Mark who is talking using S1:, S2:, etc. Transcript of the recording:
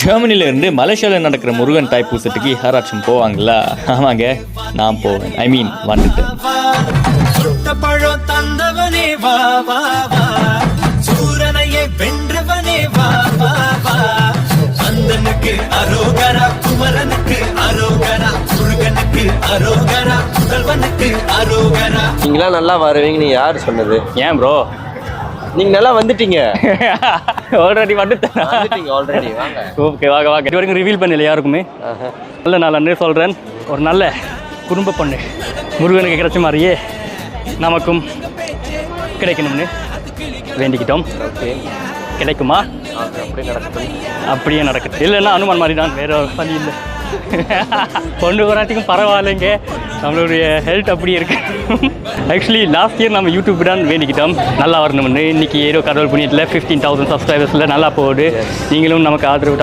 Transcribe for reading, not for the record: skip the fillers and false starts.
S1: ஜெர்மனிலேருந்து மலேசியாவில் நடக்கிற முருகன் தைப்பூசத்துக்கு யாராச்சும் போவாங்களா? ஆமாங்க, நான் போவேன். ஐ மீன் வந்துட்டேன்.
S2: நீங்களாம் நல்லா வருவீங்கன்னு யார் சொன்னது?
S1: ஏன் ப்ரோ
S2: நீங்க நல்லா வந்துட்டீங்க?
S1: ஆல்ரெடி வந்துட்டேன்.
S2: ஆல்ரெடி வாங்க.
S1: ஓகே, வாங்க வாங்க. இது வரைக்கும் ரிவீல் பண்ணல யாருக்குமே. நல்ல நாள் சொல்கிறேன், ஒரு நல்ல குடும்ப பொண்ணு முருகனுக்கு கிடைச்ச மாதிரியே நமக்கும் கிடைக்கணும்னு வேண்டிக்கிட்டோம். கிடைக்குமா? அப்படியே நடக்குது. இல்லைன்னா அனுமான் மாதிரி தான், வேற வழி இல்லை. பொண்ணு வராட்டிக்கும் பரவாயில்லைங்க, நம்மளுடைய ஹெல்த் அப்படி இருக்கு. ஆக்சுவலி லாஸ்ட் இயர் நம்ம யூடியூப் தான் வேண்டிக்கிட்டோம் நல்லா வரணும்னு. இன்னைக்கு ஏதோ கடவுள் புண்ணியத்தில் 15,000 சப்ஸ்கிரைபர்ஸில் நல்லா போகுது. நீங்களும் நமக்கு ஆதரவு